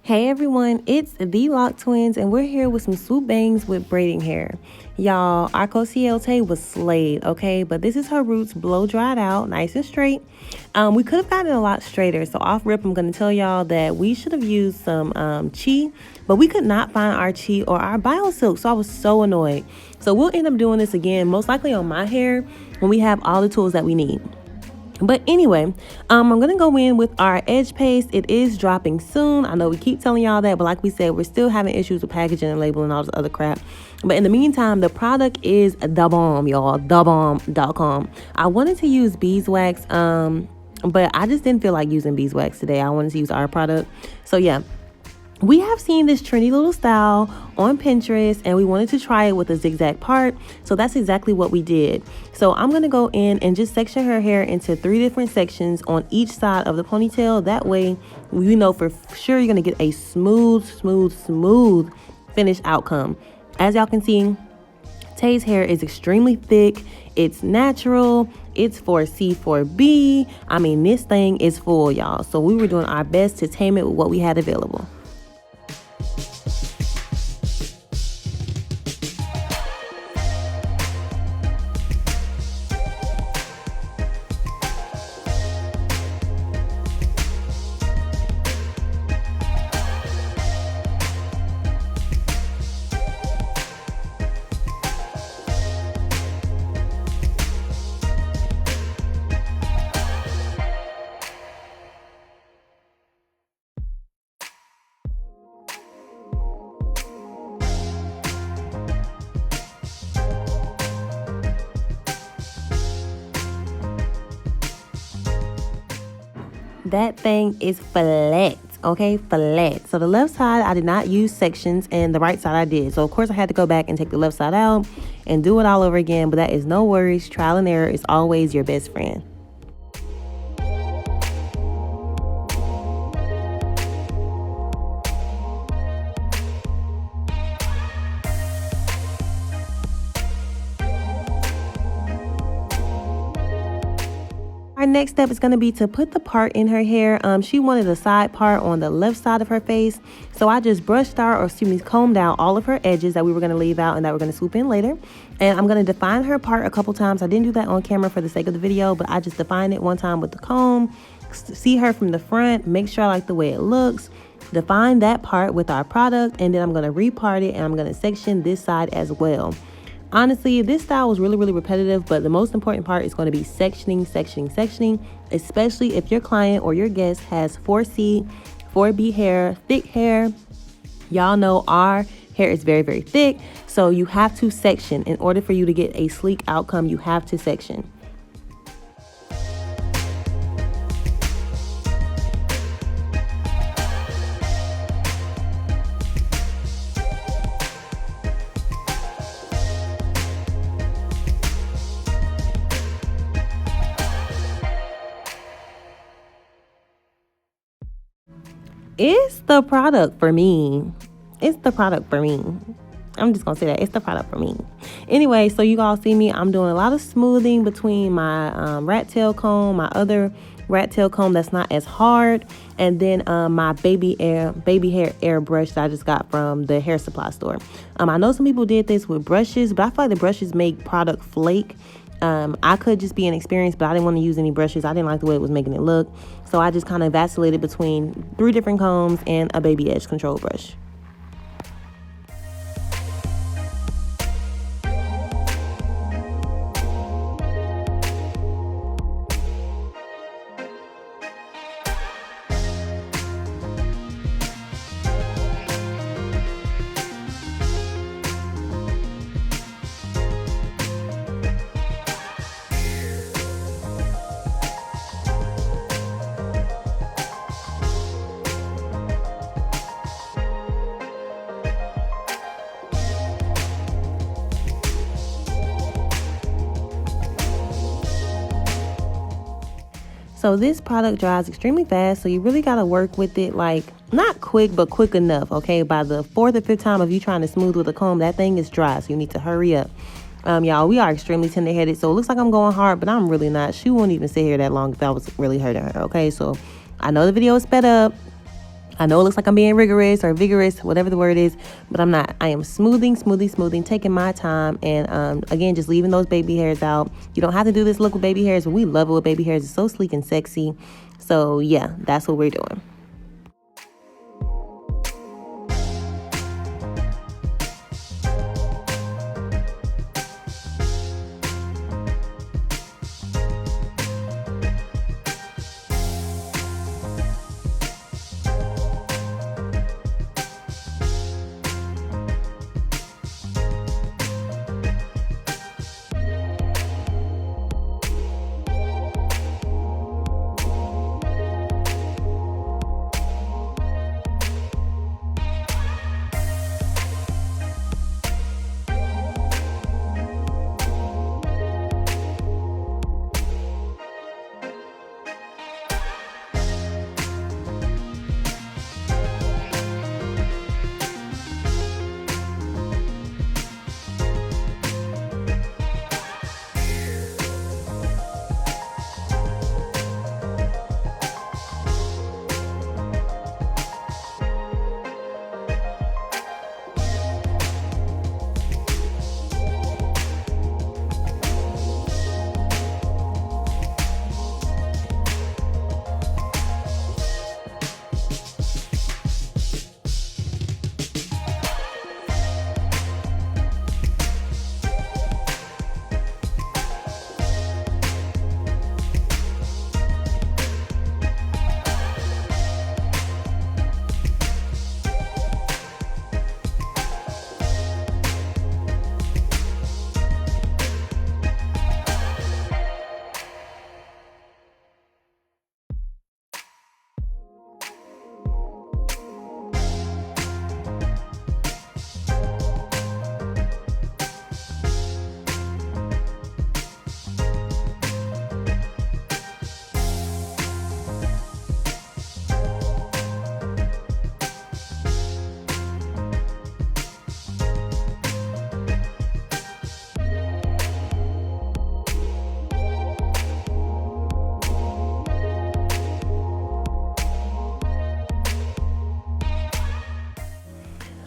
Hey everyone, it's the Lock Twins, and we're here with some swoop bangs with braiding hair. Y'all, our Cosielte was slayed, okay? But this is her roots blow dried out, nice and straight. We could have gotten it a lot straighter, so off rip, I'm going to tell y'all that we should have used some chi, but we could not find our chi or our biosilk, so I was so annoyed. So we'll end up doing this again, most likely on my hair, when we have all the tools that we need. But anyway, I'm going to go in with our edge paste. It is dropping soon. I know we keep telling y'all that, but like we said, we're still having issues with packaging and labeling and all this other crap. But in the meantime, the product is the bomb, y'all. thebomb.com. I wanted to use beeswax, but I just didn't feel like using beeswax today. I wanted to use our product. So yeah. We have seen this trendy little style on Pinterest and we wanted to try it with a zigzag part. So that's exactly what we did. So I'm going to go in and just section her hair into 3 different sections on each side of the ponytail. That way, you know for sure you're going to get a smooth finished outcome. As y'all can see, Tay's hair is extremely thick. It's natural. It's 4C, 4B. I mean, this thing is full, y'all. So we were doing our best to tame it with what we had available. That thing is flat, okay? Flat. So the left side, I did not use sections, and the right side I did. So of course I had to go back and take the left side out and do it all over again, but that is no worries. Trial and error is always your best friend. Our next step is going to be to put the part in her hair. She wanted a side part on the left side of her face. So I just combed out all of her edges that we were going to leave out and that we're going to swoop in later. And I'm going to define her part a couple times. I didn't do that on camera for the sake of the video, but I just defined it one time with the comb. See her from the front, make sure I like the way it looks. Define that part with our product, and then I'm going to repart it and I'm going to section this side as well. Honestly, this style was really repetitive, but the most important part is going to be sectioning, especially if your client or your guest has 4C, 4B hair, thick hair. Y'all know our hair is very thick, so you have to section. In order for you to get a sleek outcome, you have to section. It's the product for me. It's the product for me. I'm just gonna say that. It's the product for me. Anyway, so you all see me. I'm doing a lot of smoothing between my rat tail comb, my other rat tail comb that's not as hard, and then my baby hair airbrush that I just got from the hair supply store. I know some people did this with brushes, but I feel like the brushes make product flake. I could just be inexperienced, but I didn't want to use any brushes. I didn't like the way it was making it look. So I just kind of vacillated between 3 different combs and a baby edge control brush. So this product dries extremely fast, so you really got to work with it, like, not quick, but quick enough, okay? By the 4th or 5th time of you trying to smooth with a comb, that thing is dry, so you need to hurry up. Y'all, we are extremely tender-headed, so it looks like I'm going hard, but I'm really not. She won't even sit here that long if I was really hurting her, okay? So I know the video is sped up. I know it looks like I'm being rigorous or vigorous, whatever the word is, but I'm not. I am smoothing, taking my time, and again, just leaving those baby hairs out. You don't have to do this look with baby hairs, but we love it with baby hairs. It's so sleek and sexy. So yeah, that's what we're doing.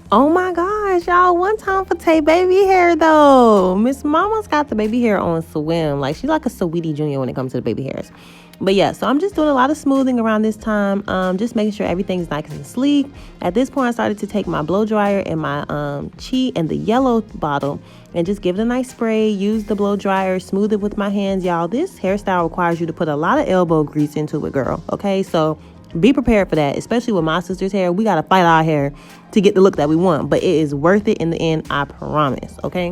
Oh my gosh, y'all, one time for Tay baby hair though. Miss Mama's got the baby hair on swim. Like, she's like a Sweetie Junior when it comes to the baby hairs. But yeah, so I'm just doing a lot of smoothing around this time, just making sure everything's nice and sleek. At this point, I started to take my blow dryer and my Chi and the yellow bottle and just give it a nice spray. Use the blow dryer, smooth it with my hands. Y'all, this hairstyle requires you to put a lot of elbow grease into it, girl. Okay, so be prepared for that, especially with my sister's hair. We got to fight our hair to get the look that we want, but it is worth it in the end, I promise, okay?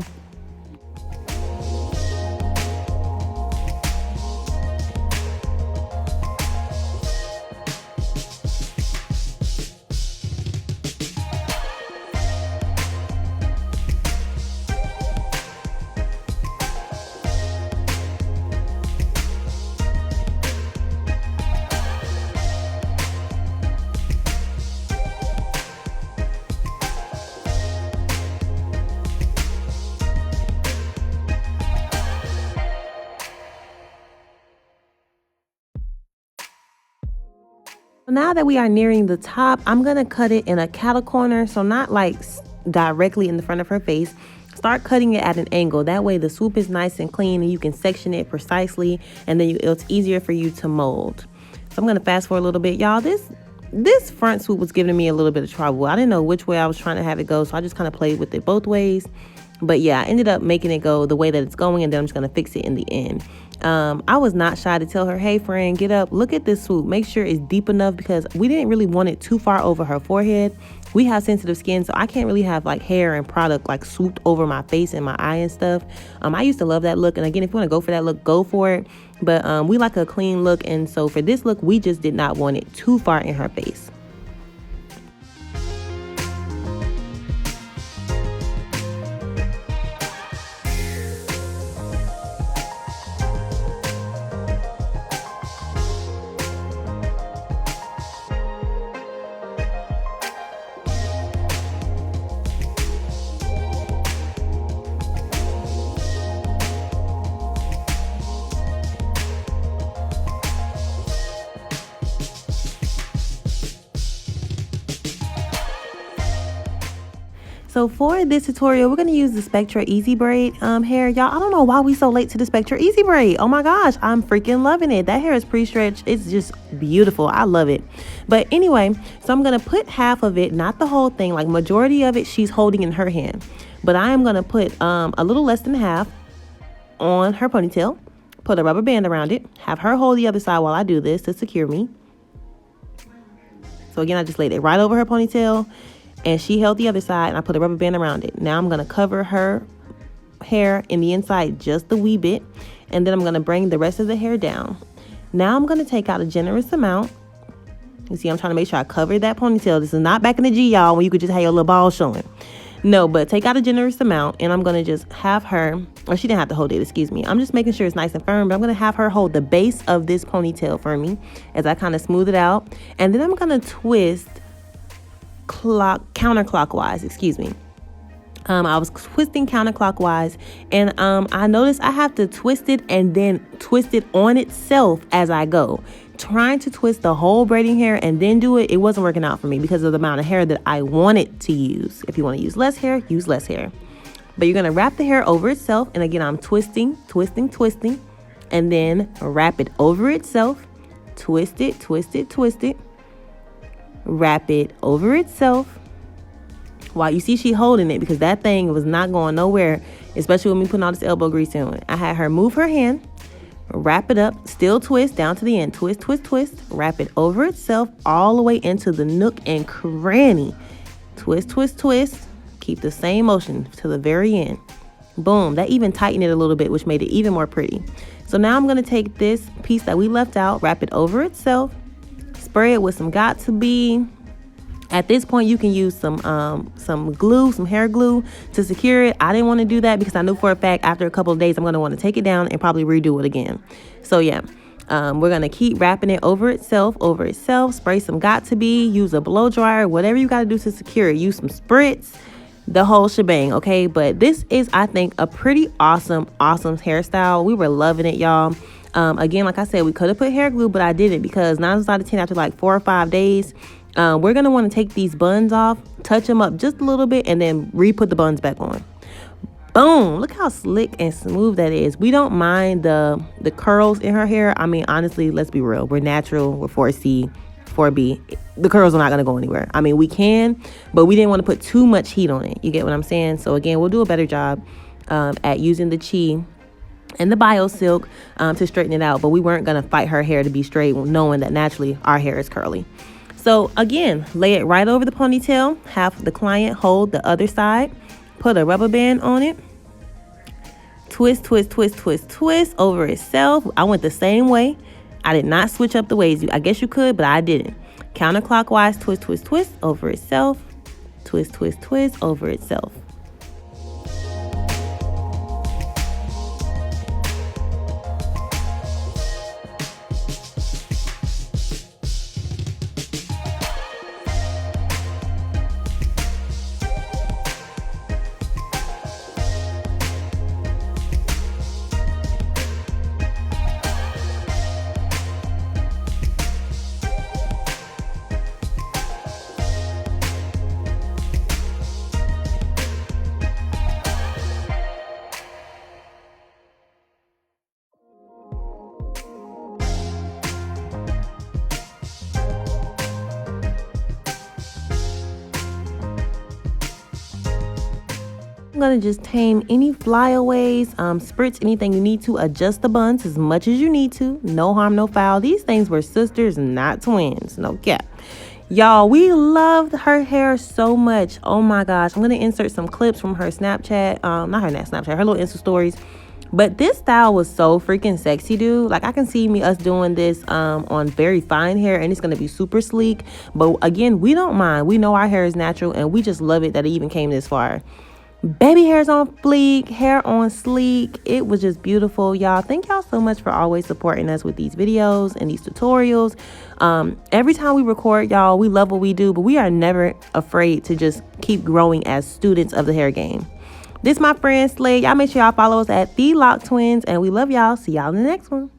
Now that we are nearing the top, I'm going to cut it in a cattle corner, so not like directly in the front of her face. Start cutting it at an angle. That way the swoop is nice and clean and you can section it precisely, and then it's easier for you to mold. So I'm going to fast forward a little bit. Y'all, this front swoop was giving me a little bit of trouble. I didn't know which way I was trying to have it go, so I just kind of played with it both ways. But yeah, I ended up making it go the way that it's going, and then I'm just going to fix it in the end. I was not shy to tell her, hey friend, get up, look at this swoop, make sure it's deep enough, because we didn't really want it too far over her forehead. We have sensitive skin, so I can't really have like hair and product like swooped over my face and my eye and stuff. I used to love that look, and again, if you want to go for that look, go for it. But we like a clean look, and so for this look, we just did not want it too far in her face. So for this tutorial, we're going to use the Spectra Easy Braid hair. Y'all, I don't know why we so late to the Spectra Easy Braid. Oh my gosh, I'm freaking loving it. That hair is pre-stretched. It's just beautiful. I love it. But anyway, so I'm going to put half of it, not the whole thing, like majority of it she's holding in her hand. But I am going to put a little less than half on her ponytail, put a rubber band around it, have her hold the other side while I do this to secure me. So again, I just laid it right over her ponytail, and she held the other side, and I put a rubber band around it. Now I'm going to cover her hair in the inside just a wee bit, and then I'm going to bring the rest of the hair down. Now I'm going to take out a generous amount. You see, I'm trying to make sure I cover that ponytail. This is not back in the G, y'all, when you could just have your little ball showing. No, but take out a generous amount, and I'm going to just have her, or she didn't have to hold it, excuse me. I'm just making sure it's nice and firm, but I'm going to have her hold the base of this ponytail for me as I kind of smooth it out. And then I'm going to twist counterclockwise, excuse me. I was twisting counterclockwise, and I noticed I have to twist it and then twist it on itself as I go. Trying to twist the whole braiding hair and then do it, it wasn't working out for me because of the amount of hair that I wanted to use. If you want to use less hair, use less hair. But you're going to wrap the hair over itself, and again, I'm twisting, and then wrap it over itself, twist it, wrap it over itself. While you see she holding it, because that thing was not going nowhere, especially with me putting all this elbow grease in it. I had her move her hand, wrap it up, still twist down to the end, twist, wrap it over itself all the way into the nook and cranny. Twist, keep the same motion to the very end. Boom, that even tightened it a little bit, which made it even more pretty. So now I'm going to take this piece that we left out, wrap it over itself, spray it with some Got To Be. At this point, you can use some glue, some hair glue to secure it. I didn't want to do that because I knew for a fact after a couple of days I'm going to want to take it down and probably redo it again. So yeah, we're going to keep wrapping it over itself, spray some Got To Be, use a blow dryer, whatever you got to do to secure it. Use some spritz, the whole shebang, okay? But this is, I think, a pretty awesome hairstyle. We were loving it, y'all. Again, like I said, we could have put hair glue, but I didn't because 9 times out of 10 after like 4 or 5 days, we're going to want to take these buns off, touch them up just a little bit, and then re-put the buns back on. Boom! Look how slick and smooth that is. We don't mind the curls in her hair. I mean, honestly, let's be real. We're natural. We're 4C, 4B. The curls are not going to go anywhere. I mean, we can, but we didn't want to put too much heat on it. You get what I'm saying? So again, we'll do a better job at using the Chi and the Bio Silk to straighten it out. But we weren't going to fight her hair to be straight, knowing that naturally our hair is curly. So again, lay it right over the ponytail, have the client hold the other side, put a rubber band on it, twist over itself. I went the same way. I did not switch up the ways. I guess you could, but I didn't. Counterclockwise, twist over itself, twist over itself. I'm going to just tame any flyaways, spritz anything you need to, adjust the buns as much as you need to. No harm, no foul. These things were sisters, not twins. No cap. Y'all, we loved her hair so much. Oh my gosh. I'm going to insert some clips from her Snapchat. Not her Snapchat, her little Insta stories. But this style was so freaking sexy, dude. Like, I can see us doing this on very fine hair, and it's going to be super sleek. But again, we don't mind. We know our hair is natural, and we just love it that it even came this far. Baby hairs on fleek, hair on sleek. It was just beautiful, y'all. Thank y'all so much for always supporting us with these videos and these tutorials. Every time we record, y'all, we love what we do, but we are never afraid to just keep growing as students of the hair game. This my friend Slade. Y'all make sure y'all follow us at thedsoleiltwins, and we love y'all. See y'all in the next one.